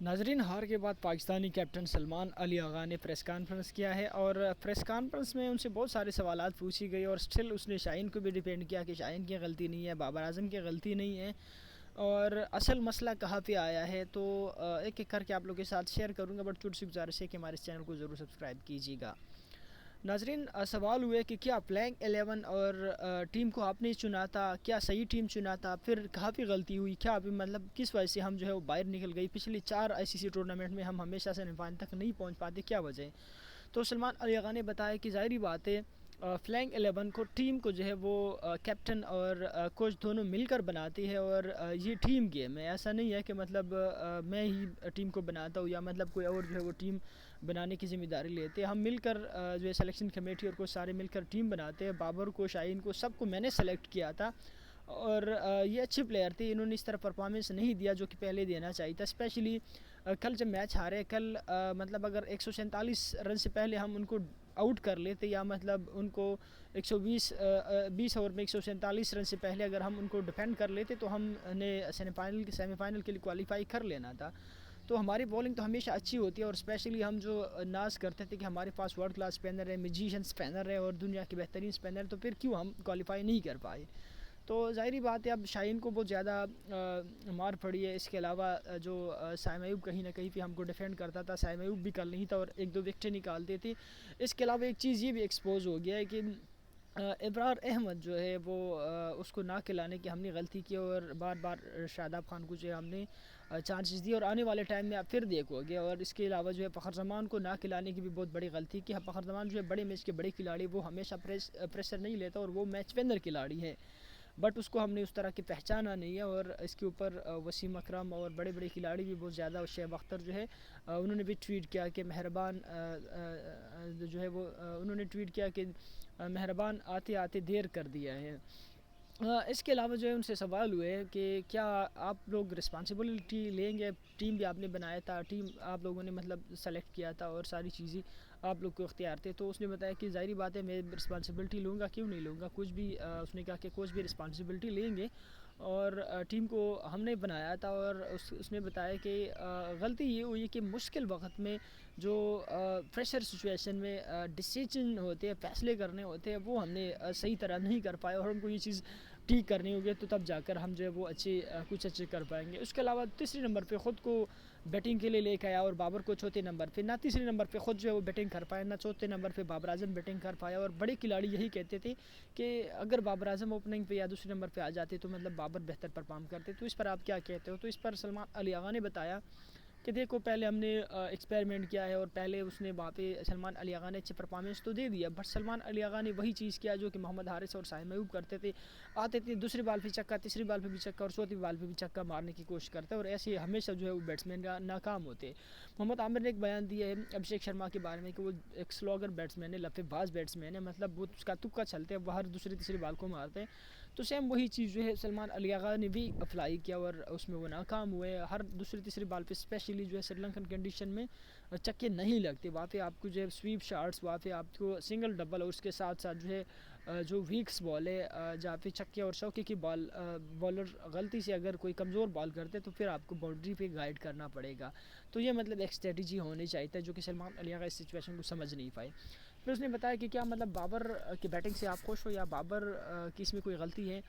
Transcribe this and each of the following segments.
ناظرین، ہار کے بعد پاکستانی کیپٹن سلمان علی آغا نے پریس کانفرنس کیا ہے، اور پریس کانفرنس میں ان سے بہت سارے سوالات پوچھی گئی، اور اسٹل اس نے شاہین کو بھی ڈیپینڈ کیا کہ شاہین کی غلطی نہیں ہے، بابر اعظم کی غلطی نہیں ہے، اور اصل مسئلہ کہاں پہ آیا ہے۔ تو ایک ایک کر کے آپ لوگوں کے ساتھ شیئر کروں گا، بٹ چھوٹی سی گزارش ہے کہ ہمارے اس چینل کو ضرور سبسکرائب کیجیے گا۔ ناظرین، سوال ہوئے کہ کیا پلینگ 11 اور ٹیم کو آپ نے چنا تھا، کیا صحیح ٹیم چنا تھا، پھر کہاں پہ غلطی ہوئی، کیا ابھی مطلب کس وجہ سے ہم جو ہے وہ باہر نکل گئی، پچھلی 4 ICC ٹورنامنٹ میں ہم ہمیشہ سے فائنل تک نہیں پہنچ پاتے، کیا وجہ ہے۔ تو سلمان علی آغا نے بتایا کہ ظاہری بات ہے، فلینگ 11 کو ٹیم کو جو ہے وہ کیپٹن اور کوچ دونوں مل کر بناتی ہے، اور یہ ٹیم گیم ہے، ایسا نہیں ہے کہ مطلب میں ہی ٹیم کو بناتا ہوں یا مطلب کوئی اور جو ہے وہ ٹیم بنانے کی ذمہ داری لیتے ہیں۔ ہم مل کر جو ہے سلیکشن کمیٹی اور کوچ سارے مل کر ٹیم بناتے ہیں۔ بابر کو، شاہین کو، سب کو میں نے سلیکٹ کیا تھا، اور یہ اچھے پلیئر تھے، انہوں نے اس طرح پرفارمنس نہیں دیا جو کہ پہلے دینا چاہیے تھا، اسپیشلی کل جب میچ ہارے، کل مطلب اگر 147 رن سے پہلے ہم ان کو آؤٹ کر لیتے، یا مطلب ان کو 120 اوور میں 147 رن سے پہلے اگر ہم ان کو ڈیفینڈ کر لیتے تو ہم نے سیمی فائنل کے لیے کوالیفائی کر لینا تھا۔ تو ہماری بولنگ تو ہمیشہ اچھی ہوتی ہے، اور اسپیشلی ہم جو ناز کرتے تھے کہ ہمارے پاس ورلڈ کلاس اسپنر ہے، میجیشین اسپنر ہے اور دنیا کے بہترین اسپنر، تو پھر کیوں ہم کوالیفائی نہیں کر پائے۔ تو ظاہری بات ہے اب شاہین کو بہت زیادہ مار پڑی ہے، اس کے علاوہ جو سائم ایوب کہیں نہ کہیں پہ ہم کو ڈیفینڈ کرتا تھا، سائم ایوب بھی کل نہیں تھا اور ایک دو وکٹیں نکالتے تھے۔ اس کے علاوہ ایک چیز یہ بھی ایکسپوز ہو گیا ہے کہ ابرار احمد جو ہے وہ اس کو نہ کھلانے کی ہم نے غلطی کی، اور بار بار شاداب خان کو جو ہے ہم نے چانسز دی، اور آنے والے ٹائم میں آپ پھر دیکھو گے۔ اور اس کے علاوہ جو ہے فخر زمان کو نہ کھلانے کی بھی بہت بڑی غلطی کی۔ فخر زمان جو ہے بڑے میچ کے بڑے کھلاڑی، وہ ہمیشہ پریشر نہیں لیتا اور وہ میچ ونر کھلاڑی ہے، بٹ اس کو ہم نے اس طرح کی پہچانا نہیں ہے، اور اس کے اوپر وسیم اکرم اور بڑے بڑے کھلاڑی بھی بہت زیادہ، شعیب اختر جو ہے انہوں نے بھی ٹویٹ کیا کہ مہربان جو ہے وہ انہوں نے ٹویٹ کیا کہ مہربان آتے آتے دیر کر دیا ہے۔ اس کے علاوہ جو ہے ان سے سوال ہوئے کہ کیا آپ لوگ رسپانسبلٹی لیں گے، ٹیم بھی آپ نے بنایا تھا، ٹیم آپ لوگوں نے مطلب سلیکٹ کیا تھا اور ساری چیزیں آپ لوگ کو اختیار تھے، تو اس نے بتایا کہ ظاہری بات ہے میں رسپانسبلٹی لوں گا، کیوں نہیں لوں گا، کچھ بھی اس نے کہا کہ کوچ بھی رسپانسبلٹی لیں گے، اور ٹیم کو ہم نے بنایا تھا، اور اس نے بتایا کہ غلطی یہ ہوئی کہ مشکل وقت میں جو پریشر سچویشن میں ڈیسیجن ہوتے ہیں، فیصلے کرنے ہوتے ہیں، وہ ہم نے صحیح طرح نہیں کر پائے، اور ہم کو یہ چیز ٹھیک کرنی ہوگی تو تب جا کر ہم جو ہے وہ کچھ اچھے کر پائیں گے۔ اس کے علاوہ تیسرے نمبر پہ خود کو بیٹنگ کے لیے لے کے آیا، اور بابر کو چوتھے نمبر پہ، نہ تیسرے نمبر پہ خود جو ہے وہ بیٹنگ کر پایا، نہ چوتھے نمبر پہ بابر اعظم بیٹنگ کر پایا، اور بڑے کھلاڑی یہی کہتے تھے کہ اگر بابر اعظم اوپننگ پہ یا دوسرے نمبر پہ آ جاتے تو مطلب بابر بہتر پرفارم کرتے۔ تو اس پر آپ کیا کہتے ہو؟ تو اس پر سلمان علی آغا نے بتایا کہ دیکھو پہلے ہم نے ایکسپیریمنٹ کیا ہے، اور پہلے اس نے وہاں پہ سلمان علی آغا نے اچھی پرفارمنس تو دے دیا، بٹ سلمان علی آغا نے وہی چیز کیا جو کہ محمد حارث اور سائم ایوب کرتے تھے، آتے تھے دوسری بال پہ چکا، تیسری بال پہ بھی چکا، اور چوتھی بال پہ بھی چکا مارنے کی کوشش کرتے، اور ایسے ہمیشہ جو ہے وہ بیٹسمین کا ناکام ہوتے۔ محمد عامر نے ایک بیان دیا ہے ابھیشیک شرما کے بارے میں کہ وہ ایک سلوگر بیٹسمین ہے، لفظ باز بیٹسمین ہے، مطلب وہ اس کا تکا چلتے ہیں، وہ ہر دوسری تیسری بال کو مارتے ہیں، تو سیم وہی چیز جو ہے سلمان علی آغا نے بھی اپلائی کیا، اور اس میں وہ ناکام ہوئے، ہر دوسری تیسری بال پہ اسپیشلی جو ہے سری لنکن کنڈیشن میں چکے نہیں لگتے، وہاں پہ آپ کو جو ہے سویپ شاٹس، وہاں پہ آپ کو سنگل ڈبل، اور اس کے ساتھ ساتھ جو ہے جو ویکس بال ہے جہاں پہ چھکے اور چوکے کی بال بالر غلطی سے اگر کوئی کمزور بال کرتے تو پھر آپ کو باؤنڈری پہ گائیڈ کرنا پڑے گا، تو یہ مطلب ایک اسٹریٹجی ہونی چاہیے تھا جو کہ سلمان علی آغا اس سچویشن کو سمجھ نہیں پائے۔ پھر اس نے بتایا کہ کیا مطلب بابر کی بیٹنگ سے آپ خوش ہو یا بابر کی اس میں کوئی غلطی ہے،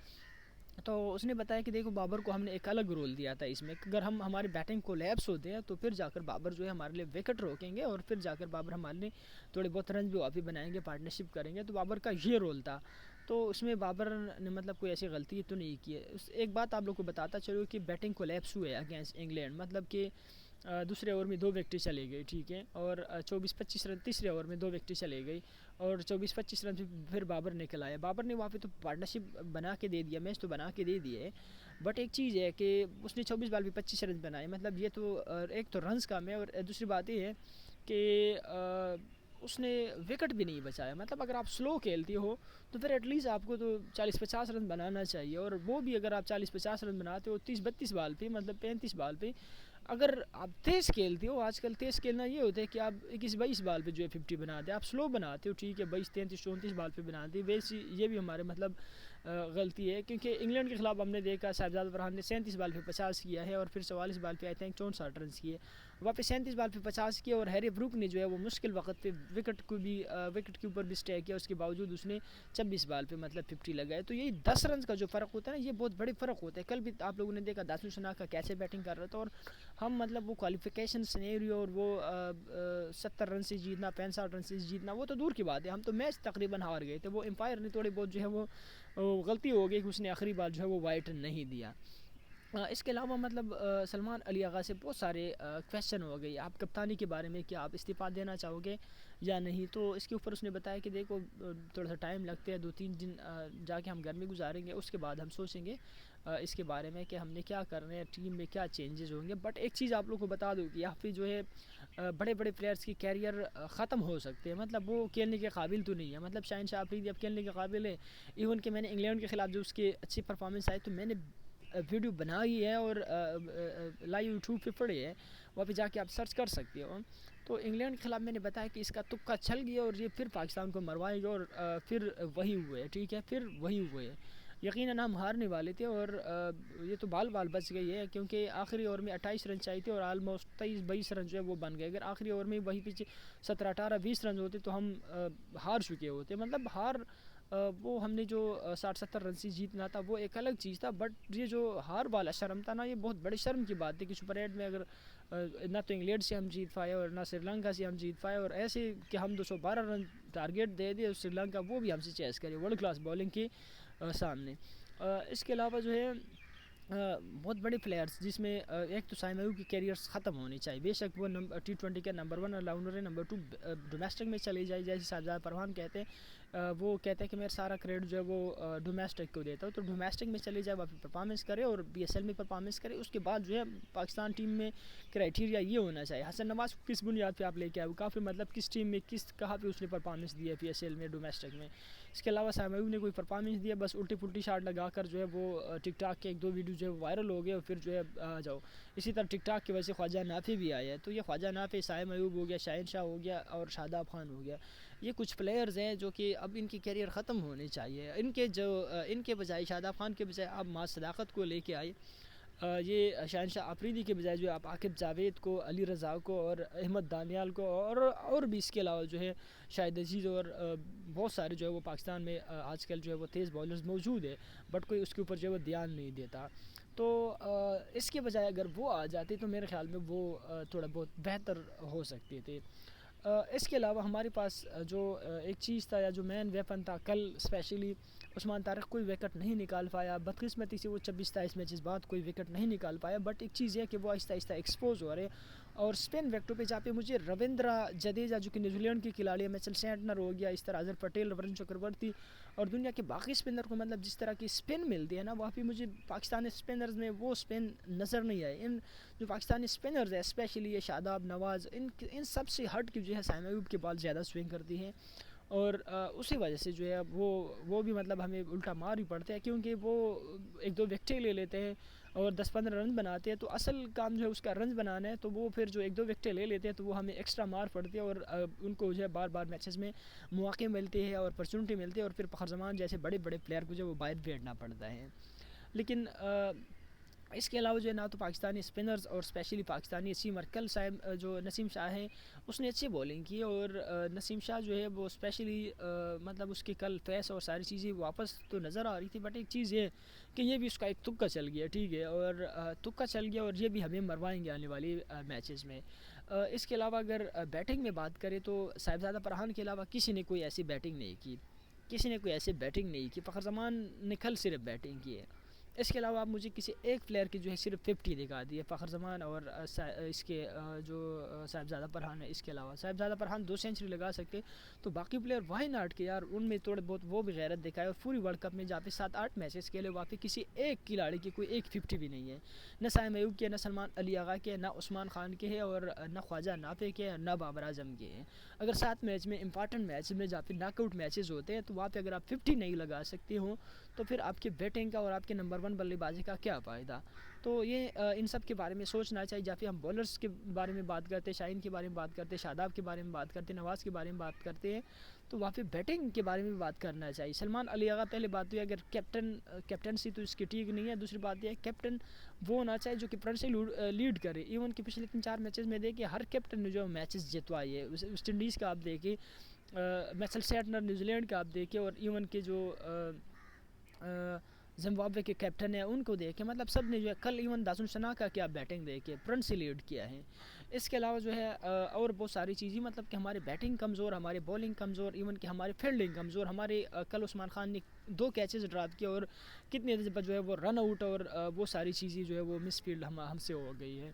تو اس نے بتایا کہ دیکھو بابر کو ہم نے ایک الگ رول دیا تھا اس میں، اگر ہم ہماری بیٹنگ کو لیپس ہوتے ہیں تو پھر جا کر بابر جو ہے ہمارے لیے وکٹ روکیں گے، اور پھر جا کر بابر ہمارے لیے تھوڑے بہت رنز بھی واپس بنائیں گے، پارٹنرشپ کریں گے، تو بابر کا یہ رول تھا، تو اس میں بابر نے مطلب کوئی ایسی غلطی تو نہیں کی ہے۔ ایک بات آپ لوگ کو بتاتا چلو کہ بیٹنگ کو لیپس ہوئے اگینسٹ انگلینڈ، مطلب کہ دوسرے اوور میں 2 وکٹیں چلے گئی، ٹھیک ہے، اور 24-25 رن تیسرے اوور میں 2 وکٹیں چلے گئی، اور 24-25 رن پھر بابر نے کھلایا، بابر نے وہاں پہ تو پارٹنرشپ بنا کے دے دیا، میچ تو بنا کے دے دیا ہے، بٹ ایک چیز ہے کہ اس نے 24 بال پہ 25 رن بنائے، مطلب یہ تو ایک تو رنز کم ہے، اور دوسری بات یہ ہے کہ اس نے وکٹ بھی نہیں بچایا، مطلب اگر آپ سلو کھیلتے ہو تو پھر ایٹ لیسٹ آپ کو تو 40-50 رن بنانا چاہیے، اور وہ بھی اگر آپ 40-50 رن بناتے ہو 30-32 بال پہ، مطلب 35 بال پہ، اگر آپ تیز کھیلتے ہو، آج کل تیز کھیلنا یہ ہوتا ہے کہ آپ 21-22 بال پہ جو ہے 50 بناتے ہیں، آپ سلو بناتے ہو ٹھیک ہے، 22-33-34 بال پہ بناتے ہیں، ویسے یہ بھی ہمارے مطلب غلطی ہے، کیونکہ انگلینڈ کے خلاف ہم نے دیکھا صاحبزادہ فرحان نے 37 بال پہ 50 کیا ہے اور پھر 44 بال پہ آئی تھنک 64 رنز کیے، واپس 37 بال پہ 50 کیا، اور ہیری بروک نے جو ہے وہ مشکل وقت پہ وکٹ کے اوپر بھی اسٹے کیا، اس کے باوجود اس نے 26 بال پہ مطلب 50 لگائے. تو یہی 10 رنز کا جو فرق ہوتا ہے نا، یہ بہت بڑے فرق ہوتا ہے. کل بھی آپ لوگوں نے دیکھا داسن شناکا کیسے بیٹنگ کر رہا تھا، اور ہم مطلب وہ کوالیفیکیشن سینیریو اور وہ 70 رن سے جیتنا 65 رن سے جیتنا وہ تو دور کی بات ہے، ہم تو میچ تقریباً ہار گئے تھے. وہ امپائر نے تھوڑی بہت جو ہے وہ غلطی ہو گئی کہ اس نے آخری بال جو ہے وہ وائٹ نہیں دیا. اس کے علاوہ مطلب سلمان علی آغا سے بہت سارے کویشچن ہو گئی آپ کپتانی کے بارے میں، کہ آپ استعفیٰ دینا چاہو گے یا نہیں. تو اس کے اوپر اس نے بتایا کہ دیکھو تھوڑا سا ٹائم لگتے ہیں، 2-3 دن جا کے ہم گھر میں گزاریں گے، اس کے بعد ہم سوچیں گے اس کے بارے میں کہ ہم نے کیا کرنا ہے، ٹیم میں کیا چینجز ہوں گے. بٹ ایک چیز آپ لوگ کو بتا دوں کہ یہاں پہ جو ہے بڑے بڑے پلیئرز کی کیریئر ختم ہو سکتے ہیں، مطلب وہ کھیلنے کے قابل تو نہیں ہے. مطلب شاہین شاہ آفریدی اب کھیلنے کے قابل ہے، ایون کہ میں نے انگلینڈ کے خلاف جو اس کی اچھی پرفارمنس آئی تو میں نے ویڈیو بنائی ہے اور لائیو یوٹیوب پہ پڑی ہے، وہاں پہ جا کے آپ سرچ کر سکتے ہو. تو انگلینڈ کے خلاف میں نے بتایا کہ اس کا تکا چھل گیا اور یہ پھر پاکستان کو مروائے گا، اور پھر وہی ہوئے، ٹھیک ہے، پھر وہی ہوئے. یقیناً ہم ہارنے والے تھے، اور یہ تو بال بچ گئی ہے، کیونکہ آخری اوور میں 28 رن چاہیے تھے اور آلموسٹ 23-22 رن جو ہے وہ بن گئے. اگر آخری اوور میں وہی پیچھے 17-18-20 رن ہوتے تو ہم ہار چکے ہوتے. مطلب وہ ہم نے جو 60-70 رن سے جیتنا تھا وہ ایک الگ چیز تھا، بٹ یہ جو ہار والا شرم تھا نا، یہ بہت بڑی شرم کی بات ہے کہ سپر 8 میں اگر نہ تو انگلینڈ سے ہم جیت پائے اور نہ سری لنکا سے ہم جیت پائے، اور ایسے کہ ہم 212 رن ٹارگیٹ دے دے سری لنکا وہ بھی ہم سے چیس کرے ورلڈ کلاس بالنگ کے سامنے. اس کے علاوہ جو ہے بہت بڑے پلیئرز، جس میں ایک تو سائم ایوب کی کیریئرز ختم ہونی چاہیے، بے شک وہ T20 کے نمبر 1 راؤنڈر ہے، نمبر 2 ڈومیسٹک میں چلی جائے، جیسے صاحبزادہ پروان کہتے ہیں، وہ کہتے ہیں کہ میرا سارا کریڈٹ جو ہے وہ ڈومیسٹک کو دیتا ہوں، تو ڈومیسٹک میں چلی جائے، وہاں پہ پرفارمنس کرے اور BSL میں پرفارمنس کرے. اس کے بعد جو ہے پاکستان ٹیم میں کرائٹیریا یہ ہونا چاہیے حسن نواز کو کس بنیاد پہ آپ لے کے آئے، کافی مطلب کس ٹیم میں کہاں پہ اس نے پرفارمنس دی ہے PSL میں ڈومیسٹک میں. اس کے علاوہ سائم ایوب نے کوئی پرفارمنس دیا، بس الٹی پلٹی شاٹ لگا کر جو ہے وہ ٹک ٹاک کے 1-2 ویڈیو جو ہے وائرل ہو گئے اور پھر جو ہے آ جاؤ. اسی طرح ٹک ٹاک کی وجہ سے خواجہ نافع بھی آیا ہے. تو یہ خواجہ نافع، سائم ایوب ہو گیا، شاہین شاہ ہو گیا اور شاداب خان ہو گیا، یہ کچھ پلیئرز ہیں جو کہ اب ان کی کیریئر ختم ہونے چاہیے. ان کے بجائے شاداب خان کے بجائے آپ ماں صداقت کو لے کے آئے، یہ شاہین شاہ آفریدی کے بجائے جو ہے آپ عاقب جاوید کو، علی رضا کو اور احمد دانیال کو اور بھی اس کے علاوہ جو ہے شاہد عزیز اور بہت سارے جو ہے وہ پاکستان میں آج کل جو ہے وہ تیز بالرز موجود ہے، بٹ کوئی اس کے اوپر جو ہے وہ دھیان نہیں دیتا. تو اس کے بجائے اگر وہ آ جاتے تو میرے خیال میں وہ تھوڑا بہت بہتر ہو سکتے تھے. اس کے علاوہ ہمارے پاس جو ایک چیز تھا یا جو مین ویپن تھا، کل اسپیشلی عثمان طارق کوئی وکٹ نہیں نکال پایا، بدقسمتی سے وہ 26-27 میچز بعد کوئی وکٹ نہیں نکال پایا. بٹ ایک چیز یہ ہے کہ وہ آہستہ آہستہ ایکسپوز ہو رہے ہیں، اور اسپن وکٹوں پہ جہاں پہ مجھے رویندرا جڈیجا جو کہ نیوزی لینڈ کی کھلاڑی ہے، میچل سینٹنر ہو گیا، اس طرح اظہر پٹیل، ورن چکرورتی اور دنیا کے باقی اسپنر کو مطلب جس طرح کی اسپن ملتی ہے نا، وہاں پہ مجھے پاکستانی اسپنرز میں وہ اسپن نظر نہیں آئے. ان جو پاکستانی اسپنرز ہیں اسپیشلی یہ شاداب، نواز، ان سب سے ہٹ کے جو ہے سائم ایوب کے بال زیادہ سوئنگ کرتی ہیں، اور اسی وجہ سے جو ہے وہ بھی مطلب ہمیں الٹا مار ہی پڑتے ہیں، کیونکہ وہ 1-2 وکٹیں لے لیتے ہیں اور 10-15 رن بناتے ہیں. تو اصل کام جو ہے اس کا رنز بنانا ہے، تو وہ پھر جو 1-2 وکٹیں لے لیتے ہیں تو وہ ہمیں ایکسٹرا مار پڑتی ہے، اور ان کو جو ہے بار بار میچز میں مواقع ملتے ہیں اور اپرچونٹی ملتی ہے، اور پھر فخر زمان جیسے بڑے بڑے پلیئر کو جو ہے وہ باہر بھیجنا پڑتا ہے. لیکن اس کے علاوہ جو ہے نہ تو پاکستانی اسپنرز اور اسپیشلی پاکستانی سیمر، کل جو نسیم شاہ ہیں اس نے اچھی بولنگ کی، اور نسیم شاہ جو ہے وہ اسپیشلی مطلب اس کے کل فیس اور ساری چیزیں واپس تو نظر آ رہی تھی، بٹ ایک چیز یہ کہ یہ بھی اس کا ایک تکا چل گیا، ٹھیک ہے، اور تکا چل گیا اور یہ بھی ہمیں مروائیں گے آنے والی میچز میں. اس کے علاوہ اگر بیٹنگ میں بات کریں تو صاحبزادہ پرہان کے علاوہ کسی نے کوئی ایسی بیٹنگ نہیں کی، فخر زمان نے کل صرف بیٹنگ کی ہے. اس کے علاوہ آپ مجھے کسی ایک پلیئر کی جو ہے صرف 50 دکھا دی ہے، فخر زمان اور اس کے جو صاحبزادہ پرہان ہے. اس کے علاوہ صاحبزادہ پرہان 2 سینچری لگا سکتے، تو باقی پلیئر وائی ناٹ کے یار ان میں تھوڑے بہت وہ بھی غیرت دکھائے، اور پوری ورلڈ کپ میں جہاں پہ 7-8 میچز کے لیے وہاں پہ کسی ایک کھلاڑی کی کوئی ایک 50 بھی نہیں ہے، نہ سائم ایوب کے، نہ سلمان علی آغا کے، نہ عثمان خان کے ہے، اور نہ خواجہ نافع کے، نہ بابر اعظم کے ہیں. اگر 7 میچ میں امپارٹنٹ میچ میں جہاں پہ ناک آؤٹ میچز ہوتے ہیں تو وہاں پہ اگر آپ 50 نہیں لگا سکتے ہوں تو پھر آپ کے بیٹنگ کا اور آپ کے نمبر 1 بلے بازی کا کیا فائدہ. تو تو یہ ان سب کے بارے میں سوچنا چاہیے. جب ہم بولرز کے بارے میں بات کرتے ہیں, شاہین کے بارے میں بات کرتے ہیں, شاداب کے بارے میں بات کرتے ہیں, نواز کے بارے میں بات کرتے ہیں, تو وہاں پہ بیٹنگ کے بارے میں بھی بات کرنا چاہیے. سلمان علی آغا پہلے بات ہوئی, اگر کیپٹنسی تو اس کی ٹھیک نہیں ہے. دوسری بات یہ ہے کیپٹن وہ ہونا چاہیے جو کہ فرنٹ سے لیڈ کرے. ایون کہ پچھلے 3-4 میچز میں دیکھیں ہر کیپٹن نے جو میچز جتوائے, ویسٹ انڈیز کا آپ دیکھیں, میچل سیٹنر نیوزی لینڈ کا آپ دیکھیں, اور ایون کہ جو زمبابوے کے کیپٹن ہیں ان کو دیکھیں, مطلب سب نے جو ہے کل ایون داسن سنا کا کیا بیٹنگ دیکھے, فرنٹ سے لیڈ کیا ہے. اس کے علاوہ جو ہے اور بہت ساری چیزیں, مطلب کہ ہمارے بیٹنگ کمزور, ہمارے بولنگ کمزور, ایون کہ ہمارے فیلڈنگ کمزور. ہمارے کل عثمان خان نے 2 کیچز ڈراپ کیے اور کتنے دیر بعد جو ہے وہ رن آؤٹ اور وہ ساری چیزیں جو ہے وہ مس فیلڈ ہم سے ہو گئی ہے.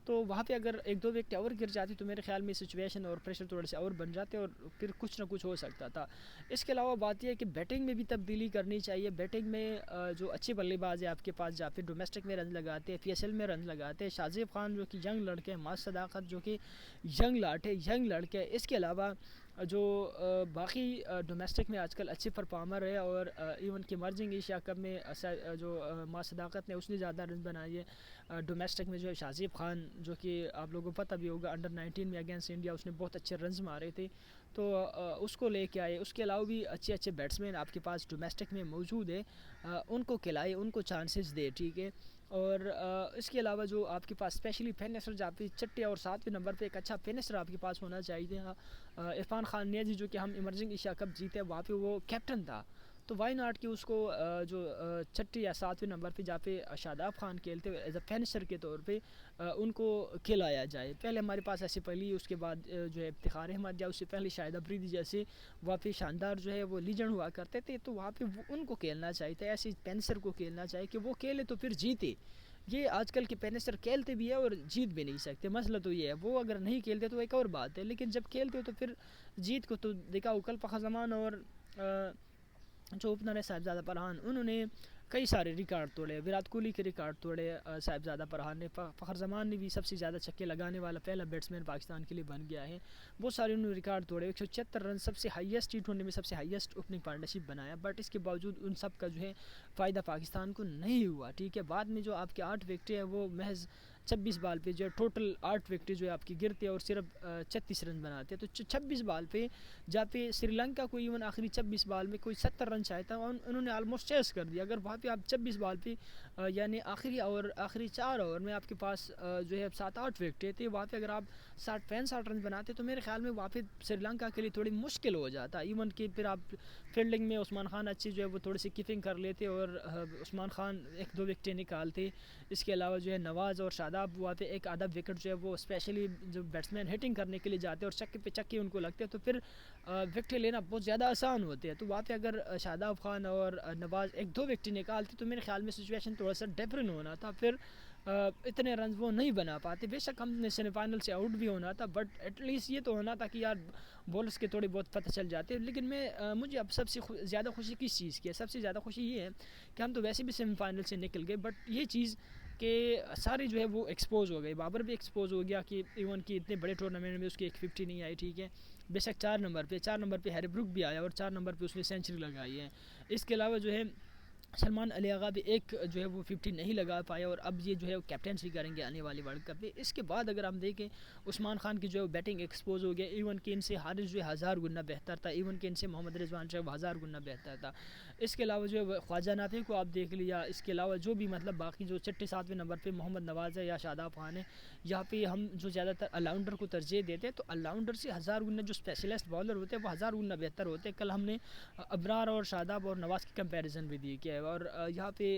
تو وہاں پہ اگر 1-2 وکٹ اور گر جاتی تو میرے خیال میں سچویشن اور پریشر تھوڑے سے اور بن جاتے اور پھر کچھ نہ کچھ ہو سکتا تھا. اس کے علاوہ بات یہ ہے کہ بیٹنگ میں بھی تبدیلی کرنی چاہیے. بیٹنگ میں جو اچھے بلے باز ہیں آپ کے پاس, جہاں پہ ڈومیسٹک میں رن لگاتے ہیں, پی ایس ایل میں رن لگاتے ہیں, شازیب خان جو کہ ینگ لڑکے ہیں, ماس صداقت جو کہ ینگ لڑکے. اس کے علاوہ جو باقی ڈومیسٹک میں آج کل اچھے پرفارمر ہے, اور ایون کہ مرجنگ ایشیا کپ میں جو ماس صداقت نے اس نے زیادہ رن بنائے ہے. ڈومیسٹک میں جو ہے شازیب خان جو کہ آپ لوگوں کو پتہ بھی ہوگا انڈر-19 میں اگینسٹ انڈیا اس نے بہت اچھے رنز مارے تھے, تو اس کو لے کے آئے. اس کے علاوہ بھی اچھے بیٹسمین آپ کے پاس ڈومیسٹک میں موجود ہے, ان کو کھلائے, ان کو چانسز دے, ٹھیک ہے. اور اس کے علاوہ جو آپ کے پاس اسپیشلی فینسر جہاں پہ 6 اور 7ویں نمبر پہ ایک اچھا فینسر آپ کے پاس ہونا چاہیے. عرفان خان نیازی جو کہ ہم ایمرجنگ ایشیا کپ جیتے, وہاں پہ وہ کیپٹن تھا, تو وائی ناٹ کہ اس کو جو 6 یا 7ویں نمبر پہ جہاں پہ شاداب خان کھیلتے ہوئے ایز اے فینسر کے طور پہ ان کو کھلایا جائے. پہلے ہمارے پاس ایسے پہلی, اس کے بعد جو ہے افتخار احمد, یا اس سے پہلے شاہد افریدی جیسے وہاں پہ شاندار جو ہے وہ لیجنڈ ہوا کرتے تھے, تو وہاں پہ ان کو کھیلنا چاہیے تھا. ایسے فینسر کو کھیلنا چاہیے کہ وہ کھیلے تو پھر جیتے. یہ آج کل کے پینسر کھیلتے بھی ہے اور جیت بھی نہیں سکتے. مسئلہ تو یہ ہے, وہ اگر نہیں کھیلتے تو ایک اور بات ہے, لیکن جب کھیلتے ہو تو پھر جیت کو تو دیکھا. کل فخر زمان اور جو اوپنر ہے صاحبزادہ فرحان, انہوں نے کئی سارے ریکارڈ توڑے. وراٹ کوہلی کے ریکارڈ توڑے صاحبزادہ فرحان نے. فخر زمان نے بھی سب سے زیادہ چھکے لگانے والا پہلا بیٹسمین پاکستان کے لیے بن گیا ہے. بہت سارے انہوں نے ریکارڈ توڑے. 176 رن سب سے ہائیسٹ T20 میں سب سے ہائیسٹ اوپننگ پارٹنرشپ بنایا, بٹ اس کے باوجود ان سب کا جو ہے فائدہ پاکستان کو نہیں ہوا, ٹھیک ہے. بعد میں جو آپ کے 8 وکٹیں ہیں وہ محض 26 بال پہ جو ہے ٹوٹل 8 وکٹیں جو ہے آپ کی گرتے ہیں اور صرف 36 رن بناتے ہیں. تو 26 بال پہ جہاں پہ سری لنکا کو ایون آخری 26 بال میں کوئی 70 رن چاہتا تھا, انہوں نے آلموسٹ چیس کر دیا. اگر وہاں پہ آپ 26 بال پہ یعنی آخری 4 اوور میں آپ کے پاس جو ہے 7-8 وکٹیں تھے, وہاں پہ اگر آپ 60-65 رن بناتے تو میرے خیال میں وہاں پہ سری لنکا کے لیے تھوڑی مشکل ہو جاتا. ایون کہ پھر آپ فیلڈنگ میں عثمان خان اچھی جو ہے وہ تھوڑی سی کیپنگ کر لیتے اور عثمان خان 1-2 وکٹیں نکالتے. اس کے علاوہ جو ہے نواز اور شاداب وہاں پہ ایک آدھا وکٹ جو ہے وہ اسپیشلی جو بیٹسمین ہٹنگ کرنے کے لیے جاتے اور چکے پہ چکے ان کو لگتے تو پھر وکٹیں لینا بہت زیادہ آسان ہوتے ہیں. تو وہاں پہ اگر شاداب خان اور نواز 1-2 وکٹیں نکالتے تو میرے خیال میں سچویشن تھوڑا سا ڈفرینٹ ہونا تھا, پھر اتنے رنز وہ نہیں بنا پاتے. بے شک ہم نے سیمی فائنل سے آؤٹ بھی ہونا تھا, بٹ ایٹ لیسٹ یہ تو ہونا تھا کہ یار بولرز کے تھوڑی بہت پتہ چل جاتے. لیکن مجھے اب سب سے زیادہ خوشی کس چیز کی ہے, سب سے زیادہ خوشی یہ ہے کہ ہم تو ویسے بھی سیمی فائنل سے نکل گئے, بٹ یہ چیز کہ سارے جو ہے وہ ایکسپوز ہو گئے. بابر بھی ایکسپوز ہو گیا کہ ایون کہ اتنے بڑے ٹورنامنٹ میں اس کی 150 نہیں آئی, ٹھیک ہے. بے شک 4 نمبر پہ ہیری بروک بھی آیا اور 4 نمبر پہ اس نے سینچری لگائی ہے. اس کے علاوہ جو ہے سلمان علی آغا بھی ایک جو ہے وہ 50 نہیں لگا پایا, اور اب یہ جو ہے وہ کیپٹنسی کریں گے آنے والی ورلڈ کپ میں. اس کے بعد اگر ہم دیکھیں عثمان خان کی جو ہے بیٹنگ ایکسپوز ہو گیا. ایون کہ ان سے حارث جو ہے 1000 گنا بہتر تھا, ایون کہ ان سے محمد رضوان جو ہے 1000 گنا بہتر تھا. اس کے علاوہ جو ہے خواجہ نافع کو آپ دیکھ لیا. اس کے علاوہ جو بھی مطلب باقی جو 6-7ویں نمبر پہ محمد نواز ہے یا شاداب خان ہے, یہاں پہ ہم جو زیادہ تر آل راؤنڈر کو ترجیح دیتے ہیں, تو آل راؤنڈر سے 1000 گنا جو اسپیشلسٹ بالر ہوتے ہیں وہ 1000 گنا بہتر ہوتے ہیں. کل ہم نے ابرار اور شاداب اور نواز کی کمپیریزن بھی دی کیا ہے, اور یہاں پہ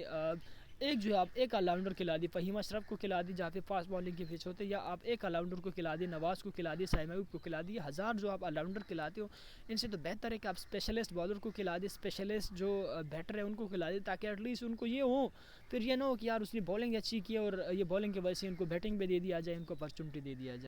ایک جو ہے آپ ایک آل راؤنڈر کھلا دی, فہیم اشرف کو کھلا دی جہاں پہ فاسٹ بالنگ کے پچ ہوتے ہیں, یا آپ ایک آل راؤنڈر کو کھلا دی, نواز کو کھلا دی, سائم ایوب کو کھلا دی. 1000 جو آپ آل راؤنڈر کھلاتے ہو ان سے تو بہتر ہے کہ آپ اسپیشلسٹ بالر کو کھلا دیں, اسپیشلسٹ جو بیٹر ہے ان کو کھلا دیں, تاکہ ایٹ لیسٹ ان کو یہ ہو, پھر یہ نہ ہو کہ یار اس نے بالنگ اچھی کی اور یہ بالنگ کی وجہ سے ان کو بیٹنگ پہ دے دیا جائے, ان کو اپرچونٹی دے دیا جائے.